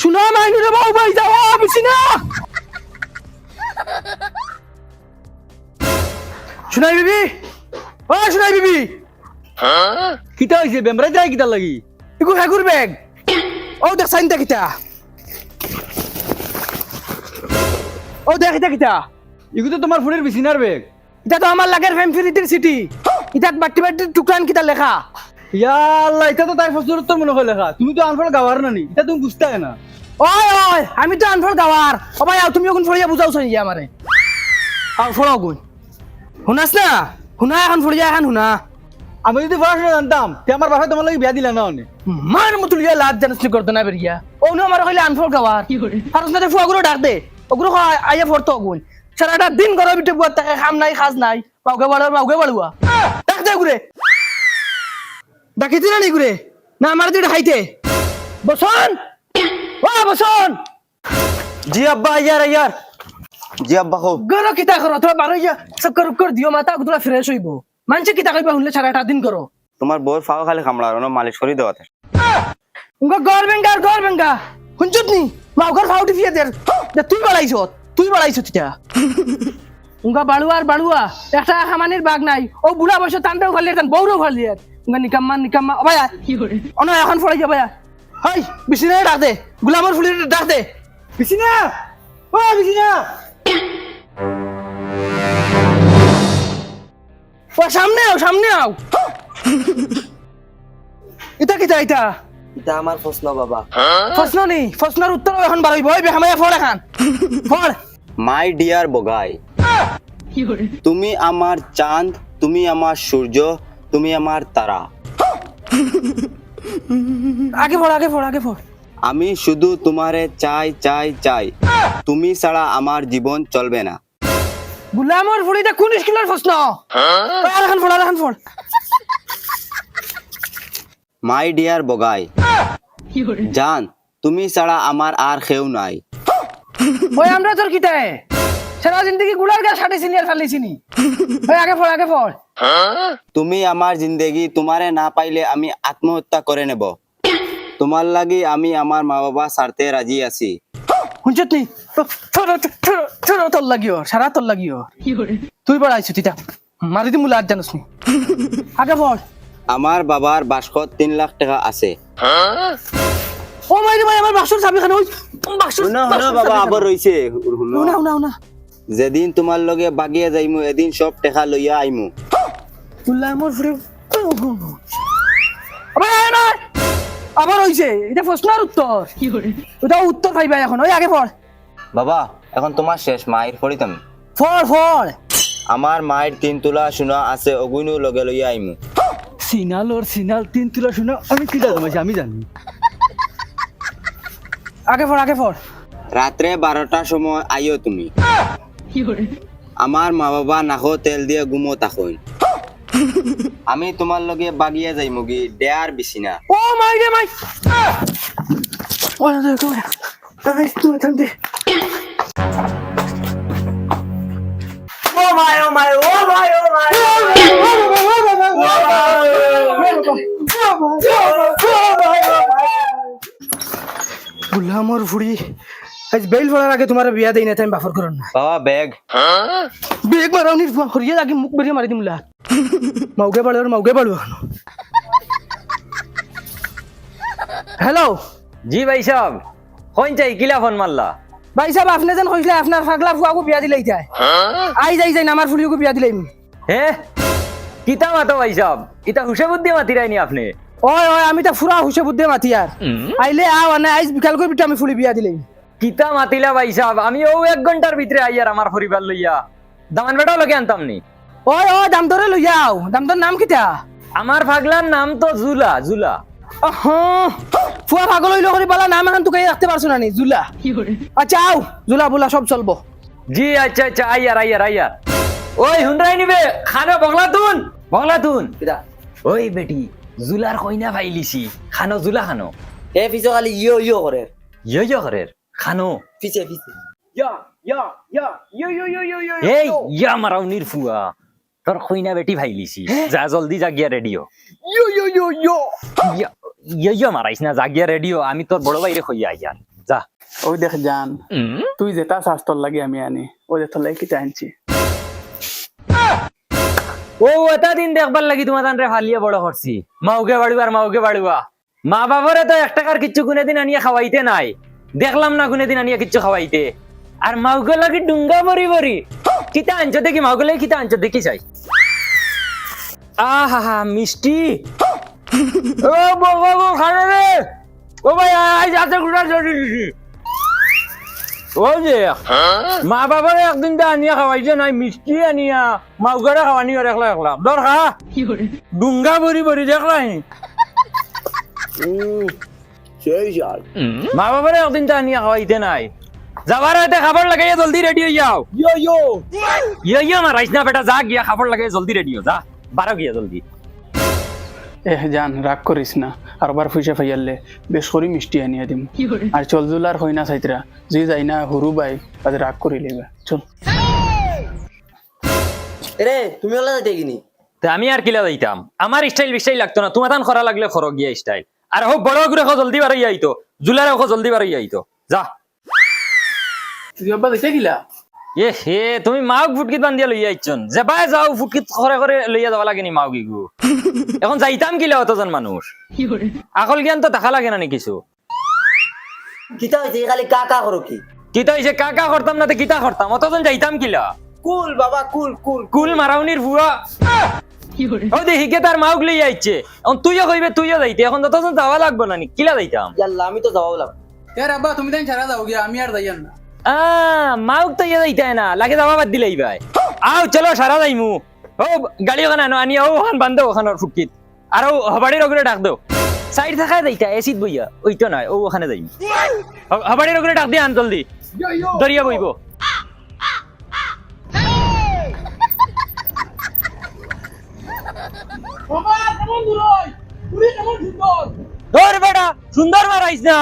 শুনা মাইনু রে বাউ ভাই যাও বেশি না শুনাই বিবি ও শুনাই বিবি কিতা হইছে বেমরা যায় কিতা লাগি ইগু হেগুর ব্যাগ ও দেখ সাইনটা কিতা ও দেখ এটা কিতা ইগু তো তোমার ফোনের বিছিনার বেগ এটা তো আমার লাগের ফেম ফ্রিটির সিটি ইটাত বাটি বাটি টুকরান কিতা লেখা ইয়া আল্লাহ এটা তো তাই ফসল উত্তর মনে হয় লেখা তুমি তো আনফল গাওয়ার নানি এটা তুমি বুঝতে না ওই ওই আমি তো আনফল গাওয়ার ও ভাই আও তুমি এখন ফড়িয়া বুঝাও চাই আমারে আও ফড়াও গুণ শুনাস না শুনা এখন ফড়িয়া এখন শুনা আমি যদি পড়াশোনা জানতাম তে আমার বাসায় তোমার লাগি বিয়া দিলা না অনে মার মতুলিয়া লাজ জানাসনি করতে না বেরিয়া ও নো আমার কইলে আনফল গাওয়ার আর না ফুয়াগুলো ডাক দে ওগুলো আইয়া ফড়তো গুণ সারাটা দিন ঘরের ভিতরে বুয়ার থাকে খাম নাই খাজ নাই মাউকে বাড়ুয়া ডাক দে গুরে ডাকিতে না নি গুরে না আমার দিকে খাইতে বসন ও বসন জি আব্বা ইয়ার জি আব্বা হো গরো কিতা করো তোরা বারো ইয়া চক্কর উক্কর দিও মাথা তোরা ফ্রেশ হইব মানছে কিতা কইবা শুনলে সারাটা দিন করো তোমার বউর ফাও খালি খামড়া আর মালিশ করে দেওয়াতে উঙ্গা গর বেঙ্গা শুনছত নি মাউকার ফাউটি ফিয়ে দে তুই বাড়াইছ তিতা উঙ্গা বাড়ুয়া একটা খামানির বাগ নাই ও বুড়া বয়স টানটাও খালি টান বউরও খালি উঙ্গা নিকাম্মা ভাইয়া অন এখন ফড়াই যা ভাইয়া হাই বিছিনা ডাক দে গুলামর ফুলি ডাক দে বিছিনা ও বিছিনা ও সামনে আও এটা কিতা এটা এটা আমার প্রশ্ন বাবা প্রশ্নের উত্তর এখন বাড়াইব ওই বেখামাইয়া ফড় এখন ফড় মাই ডিয়ার বগাই তুমি আমার চাঁদ তুমি আমার সূর্য তুমি আমার তারা আগে ফড় আমি শুধু তোমারে চাই তুমি ছাড়া আমার জীবন চলবে না গুলামর ফুড়িটা কোন স্কুলের প্রশ্ন আর এখন ফড় মাই ডিয়ার বগাই জান তুমি ছাড়া আমার আর কেউ নাই ওই আমরা তোর কিতায় সারা জিন্দগি গুলার গা সাটিছিনি আর ফালিছিনি ওই আগে ফড় তুমি আমার জিন্দেগি তোমারে না পাইলে আমি আত্মহত্যা করে নেব তোমার লাগি আমি আমার মা বাবা ছাড়তে রাজি আছি শুনছত নি তোর লাগিও সারা তোর লাগিও তুই বাড়াইছ তিতা মারি দি মুলা জানোস নি আগে ফড় আমার বাবার বাস্কত 3 লাখ টাকা আছে ও মাইরে ভাই আমার বাক্সর চাবি খানো বাক্সর শুনো বাবা আবার রইছে না যেদিন তোমার লগে বাগিয়া যাইমু এদিন সব টাকা লইয়া আইমু গুলামর ফুড়ি আবার হইছে এটা প্রশ্নের উত্তর ওটা উত্তর পাইবা এখন ওই আগে পড় বাবা এখন তোমার শেষ মায়ের ফড়ি তুমি ফড় আমার মায়ের 3 তোলা সোনা আছে অগুইনু লগে লইয়া আইমু সিনাল 3 তুলা শুনো আমি কিতা জমাইছি আমি জানি আগে পড় রাত্রে 12টার সময় আইও তুমি আমার মা বাবা নাকো তেল দিয়ে গুমো তাকইন আমি তোমার লগে বাগিয়া যাইমু গি দেয়ার বিছিনা ও মাই রে মাই ও না দেখো আমি তুই থামতে ও মাই গুলামর ফুড়ি আজ বেল ফড়ার আগে তোমার বিয়া দেই না টাইম বাফর করন না বাবা ব্যাগ বেগ মারাও নি হরিয়া আগে মুখ বেরিয়ে মারি দিমলা মাউকে বাড়ু হ্যালো জি ভাই সাহেব কোন চাই কিলা ফোন মারলা ভাই সাহেব আপনি যেন কইলে আপনার ফাগলা ফুয়াকে বিয়া দিলাই যায় আই যাই আমার ফুলিকে বিয়া দিলাই হে কিতা মাতো ভাই সাহেব ইতা হুসে বুদ্ধি মাতি রাইনি আপনি ওই আমি তো ফুরা হুসে বুদ্ধে মাতি আর আইলে আও না আইজ বিকাল করে বিটা আমি ফুলি বিয়া দিলাই কিতা মাতিলা ভাই সাহেব আমি ও 1 ঘন্টার ভিতরে আইয়ার আমার পরিবার লইয়া দামান বেটাও লগে আনতাম নি ওই দাম ধরে লই যাও দাম তোর নাম কিতা আমার পাগলার নাম তো জুলা ফুয়া পাগল হইলো করে বলা নাম এখন তোকে রাখতে পারছো না নি জুলা আচ্ছা আও জুলা বুলা সব চলবো জি আচ্ছা আইয়ার ওই হুনরাই নিবে খানো বগলাতুন ওই বেটি জুলার কইনা ভাইলিছি খানো জুলা খানো এ পিছে খালি ইয়ো করে ইয়ো করের খানো পিছে এই ইয়া মারাও নিরফুয়া তোর কইনা বেটি ভাইলিছি যা জলদি জাগিয়া রেডিও ইয়ো মারাইস না জাগিয়া রেডিও আমি তোর বড় ভাইরে কইয়া আইয়ার যা ওই দেখ জান তুই যেটা শাস্তর লাগে আমি আনি ওই যে তোর লাগে কিটা আনছি ও এটা দিন দেখবার লাগি তোমার রে ফালিয়ে বড় করছি মাউকে বাড়িবা মা বাবারে তো 1 টাকার কিচ্ছু কোনদিন আনিয়ে খাওয়াইতে নাই দেখলাম না কোনদিন আনিয়ে কিচ্ছু খাওয়াইতে আর মাউকে লাগি ডুঙ্গা বড়ি কিতা আনছো দেখি মাউকে লাগি কিতা আনছো দেখি চাই আহা মিষ্টি ও বাবা খানা রে ও ভাই আই যাতে গুড়া জড়ি দিছি ও যে মা বাবারে একদিন তো আনিয়া খাওয়াইছে নাই মিষ্টি আনিয়া মাউগারে খাওয়ানি আর একলা দর খা ডুঙ্গা বড়ি দেখলাই সেই জাল মা বাবারে একদিন তো আনিয়া খাওয়াইতে নাই যাবার আগে খাবার লাগাইয়া জলদি রেডি হয়ে যাও ইয়ো মারাইস না বেটা যা গিয়া খাবার লাগাইয়া জলদি রেডি হো যা বারো গিয়া জলদি জান রাগ করিস না আর বার পয়সা ফাইয়ালে বেশ করে মিষ্টি আনিয়া দিম আর চল জুলার হই না চাইতরা যে যাই না হরু বাই তাদের রাগ করি লেবে চল রে তুমি ওলা যাইতে কিনি তা আমি আর কিলা যাইতাম আমার স্টাইল লাগতো না তোমার করা লাগলে খরক গিয়া স্টাইল আর হোক বড় করে জলদি বাড়াই আইতো জুলারে জলদি বাড়াই আইতো যা তুই আব্বা যাইতে গিলা এ হে তুমি মাওক ফুটকিত বান্ধিয়া লইয়া আইছন যেবাই যাও ফুটকিত করে লইয়া যাওয়া লাগেনি মাও গিগু এখন যাইতাম কিলা অতজন মানুষ আকল জ্ঞান তো দেখা লাগে না নি কিছু কিতা হইছে খালি কাকা করো কি কিতা হইছে কাকা করতাম না তো কিতা করতাম অতজন যাইতাম কিলা কুল বাবা কুল কুল কুল মারাউনির ভুয়া ও দেখিকে তার মাওক লইয়া আইছে এখন তুইও কইবে তুইও যাইতে এখন ততজন যাওয়া লাগবে না নি কিলা যাইতাম ইয়াল্লা আমি তো যাওয়া লাগবে এর আব্বা তুমি তাই ছাড়া যাও গিয়া আমি আর যাইয়ান না মাউক তো ইয়ে যাইতে না লাগে যাওয়া বাদ দিলেই ভাই আও চলো সারা যাইমু ও গাড়ি ওখানে আনো আনিয়া ওখান বান্ধ ওখানের ফুটকিত আর ও হবাড়ির ওগুলো ডাক দাও সাইড থাকা যাইতা এসিড বইয়া ওই তো নয় ও ওখানে যাইমু হবাড়ির ওগুলো ডাক দিয়ে আন জলদি দরিয়া বইব তোর বেটা সুন্দর মারাইস না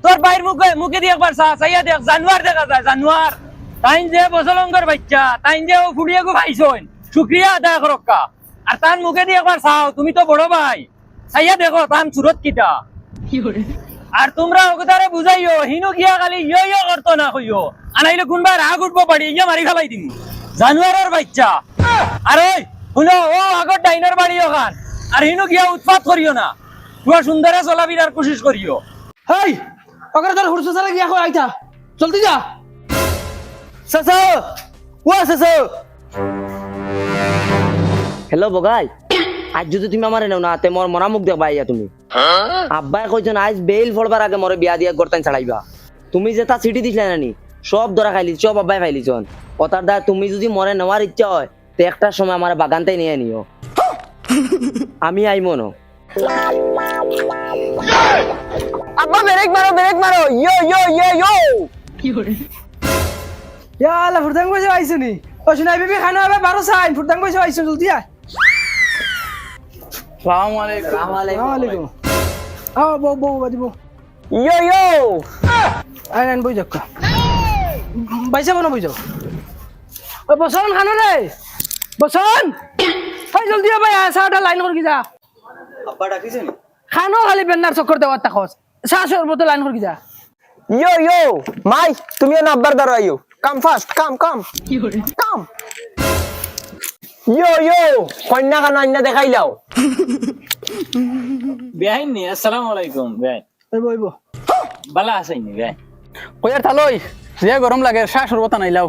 তোর বাইর মুখে দিয়ে একবার চাইয়া দেখ জানুয়ার দেখা যায় জানুয়ার তাইন যে বসলঙ্গর বাচ্চা তাইন যে ও ফুড়িয়ে গো ভাইছন শুক্রিয়া আদায় করক্কা আর তার মুখে দিয়ে একবার চাও তুমি তো বড় ভাই চাইয়া দেখো তান সুরত কিটা আর তোমরা ওকে বুঝাইও হিনু গিয়া খালি ইয়ো করতো না কইও আনাইলে কোনবা রাগ উঠবো পারি ইয়া মারি ফেলাই দিমু জানুয়ারের বাচ্চা আর ওই শুনো ও আগর ডাইনার বাড়ি ওখান আর হিনু গিয়া উৎপাত করিও না তোমার সুন্দরে চলাবিরার কোশিশ করিও হেই ওকে তোর হুড়সো সালা গিয়া কই আইতা জলদি যা সাসা ও সাসা হ্যালো বগাই আজ যদি তুমি আমারে নাও না তে মোর মরা মুখ দেখবা আইয়া তুমি আব্বাই কইছেন আজ বেল ফলবার আগে মোরে বিয়া দিয়া গরতান ছাড়াইবা তুমি যেটা সিটি দিছলা নানি সব ধরা খাইলি সব আব্বাই খাইলিছন ওটার দা তুমি যদি মরে নেওয়ার ইচ্ছা হয় তে একটা সময় আমার বাগানটাই নিয়ে নিও আমি আইমো না আব্বা ব্রেক মারো ইয়ো ইয়ো ইয়ো ইয়ো ইয়ালা ফুরদাং কইছে আইছো নি ও শুনাই বিবি খানা হবে 12 সাইন ফুরদাং কইছে আইছো জলদি আয় আসসালামু আলাইকুম আসসালামু আলাইকুম আও বউ বাজিব ইয়ো ইয়ো আইন বই যাক বাইসা বনো বই যাও ও বসন খানা রে বসন হাই জলদি আয় ভাই সাটা লাইন করে কি যা আব্বা ডাকিছেন খানো খালি বেন্নার চক্কর দেওয়ার তাকস শাশুর মতো লাইন করে কি যা ইয়ো ইয়ো মাই তুমিও না আব্বার দ্বারা আইও কাম ফাস্ট কাম কাম ইয়ো ইয়ো কন্যা কানা আইনা দেখাইলাও বেআইন নি আসসালামু আলাইকুম বেআইন এই বইব বালা আছেন বেআইন কইয়ার থালই যে গরম লাগে শ্বাস সর্বতা নাইলাও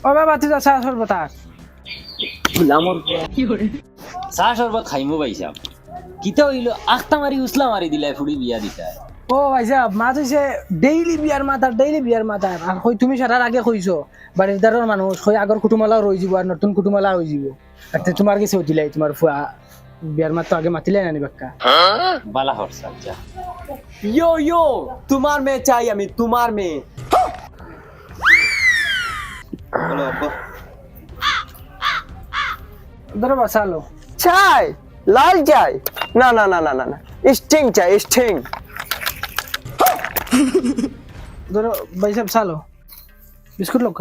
ও বাবা তুই যা শাশুর কথা চাহ সরবত খাইমু পাইছাম কিতা হইলো আখতা মারি উসলা মারি দিলাই ফুড়ি বিয়া দিতা ও ভাইসা মাছ হইছে ডেইলি বিয়ার মাতার আর কই তুমি সারার আগে কইছো বাড়ির দারের মানুষ কই আগর কুটুমালাও রই যাব আর নতুন কুটুমালা হই যাব আর তে তোমার কিছু দিলাই তোমার ফুয়া বিয়ার মাত তো আগে মাতিলে না নি বাক্কা বালা হরসা যা ইয়ো ইয়ো তোমার মেয়ে চাই আমি তোমার মেয়ে বলো আব্বা ধরো বাসালো চাই লাল চাই না না না না না না স্টিং চাই স্টিং ধরো ভাইসা সালো বিস্কুট লোক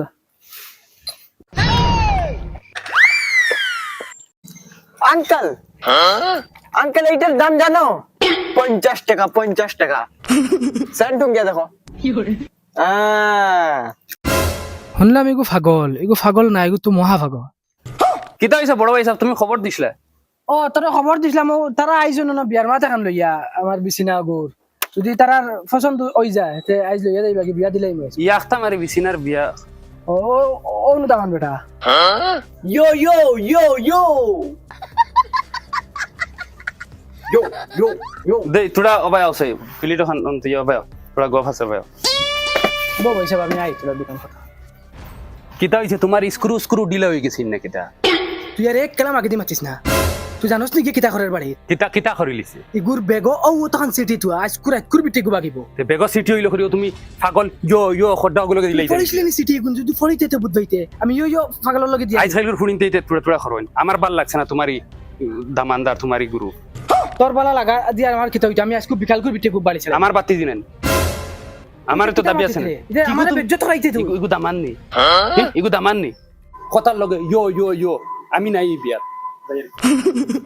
আঙ্কেল আঙ্কেল এইটার দাম জানো 50 টাকা 50 টাকা সেন্ট গিয়া দেখো শুনলাম এগু ফাগল না এগু তো মহা ফাগল। কিতা হইছে বড় ভাই সাহেব, তুমি খবর দিছলা? ও তোরা খবর দিছিলাম, ও তারা আইছো না বিয়ার মাথা খান লইয়া আমার বিছিনা গুড়, যদি তারার পছন্দ হই যায় তে আইজ লইয়া যাইবা কি বিয়া দিলাই মই। ইয়াখতা মারি বিছিনার বিয়া। ও ও নু দামান বেটা। yo yo yo yo yo yo yo দে তোরা অবাই আছে পিলিটো খান তুই অবাই তোরা গফ আছে অবাই। বো পয়সা আমি আই তোর দোকান কথা। কিতা হইছে তোমার স্ক্রু ডিলে হয়ে গেছিস না কিতা? তুই আর এক কালাম আগে দি মাতিস না, তুই জানোস নি কি কিতা ঘরের বাড়ি কিতা কিতা করিলিছে? ইগুর বেগো ও তখন সিটি তুই আইসকুর বিটে গু বাগিব। তে বেগ সিটি হইলো করিও তুমি পাগল ইয়ো খড্ডা গুলো দিলাইছে। পড়িসলি নি সিটি গুন যদি ফরিতে তে বুঝবাইতে আমি ইয়ো পাগলের লগে দিয়া আইজ খাইলুর ফুড়িনতে তোরা তোরা খরইন আমার ভাল লাগছে না তোমারই দামানদার তোমারই গুরু। তোর বালা লাগা দিয়া আমার কিতা হইতা আমি আজকে বিকাল করে বিটে গু বাড়ি ছিলাম। আমার বাতি দিনেন আমার তো দাবি আছে না। আমার বেজ্জত রাইতে তুই ইগু দামান নি ইগু দামান নি কথার লগে ইয়ো আমি নাই বিয়াত।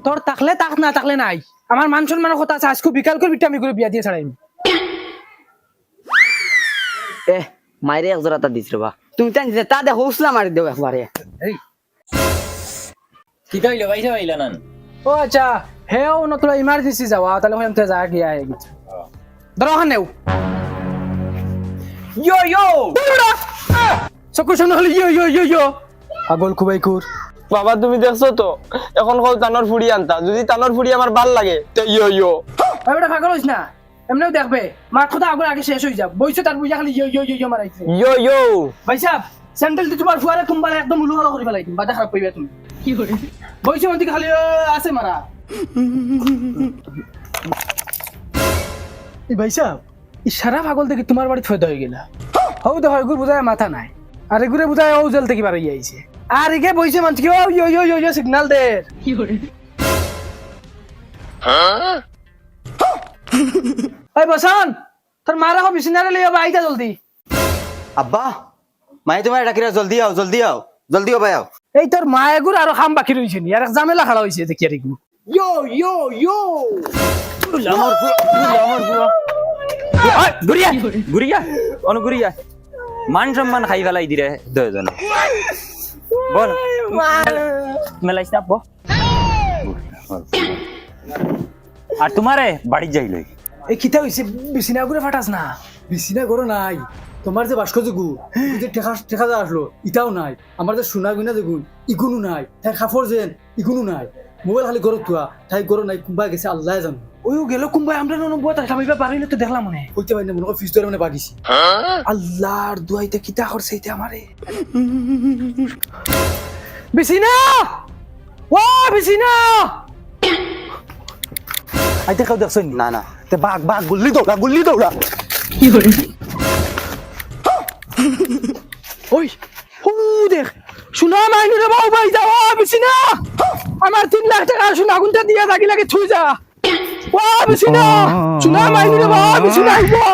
তোর তাকলে তাক না তাকলে নাই, আমার মান সম্মানের কথা আছে, আজকে বিকাল করে বিটে আমি করে বিয়া দিয়ে ছাড়াইম। এ মাইরে এক জোড়া তা দিছ রে বা, তুমি টান দিলে তা দেখো উসলা মারি দেও একবারে। কিতা হইলো ভাই সাহেব আইলা নান? ও আচ্ছা হেও ন তোরা ইমার্জেন্সি যাওয়া তাহলে হইম তে যা গিয়া আই গেছে ধরো হান নেও yo yo চকুর সামনে হলে ইয়ো পাগল খুবাই কুর। বাবা তুমি দেখছো তো এখন কল তানোর ফুড়ি আনতা, যদি তানোর ফুড়ি আমার ভাল লাগে তো ইয়ো ভাই বেটা পাগল হইছ না, এমনিও দেখবে মার কথা আগে শেষ হয়ে যাব, বইছো তার বুঝা খালি ইয়ো মারাইছে। ইয়ো ভাই সাহেব স্যান্ডেল দি তোমার ফুয়ারে কুম্বারে একদম উলু হলা করে ফেলাই দিম, বাটা খারাপ কইবা তুমি কি করে বইছো মন্তি খালি আছে মারা। এই ভাই সাহেব ইশারা পাগল দেখি তোমার বাড়ি ফয়দা হয়ে গেলা। হও দেখো এগুর বুঝায় মাথা নাই, আর এগুরে বুঝায় ও জেল থেকে বার হয়ে আইছে, আর এগে বইছে মানছি কি ও ইয়ো সিগন্যাল দে কি করে। এই বসান তোর মারা হো বিছনারে লইয়া আইতা জলদি। আব্বা মাই তোমার ডাকিরা জলদি আও জলদি ভাই আও। এই তোর মা এগুর আর খাম বাকি রইছে নি, আর এক ঝামেলা খাড়া হইছে দেখি আর এগুর yo গুড়িয়া অন গুড়িয়া মান সম্মান খাই ফেলাই দিরে দুজন বল মেলাইছ না বল। আর তোমারে বাড়ি যাইল এই কিতা হইছে বিছনা গুরে ফাটাস না। বিছনা গরো নাই, তোমার যে ভাস্কর্য গু যে টেকা যা আসলো ইটাও নাই, আমার যে সোনা গুনা যে গুণ ইগুনো নাই, তাই খাফর যেন ইগুনো নাই, মোবাইল খালি গরো তুয়া তাই গরো নাই, কুম্বা গেছে আল্লাহ জানো। ওইও গেল কুম্বাই আমরা নম্বর তাই সামিবা পারিলে তো দেখলাম মনে কইতে পারি না, মনে ফিস ধরে মানে বাগিছি আল্লাহর দুয়াইতে কিতা করছে এটা আমারে। বিছনা ও বিছনা আইতে কাউ দেখছ না না তে বাঘ গুল্লি দৌড়া ওই ও দেখ শুনা মাইনু রে বাউ ভাই যাও বিছনা আমার 3 লাখ টাকা শুনা গুনটা দিয়া লাগি লাগে থুই যা ও বিছনা শুনা মাইনু রে বাউ বিছনা আইবো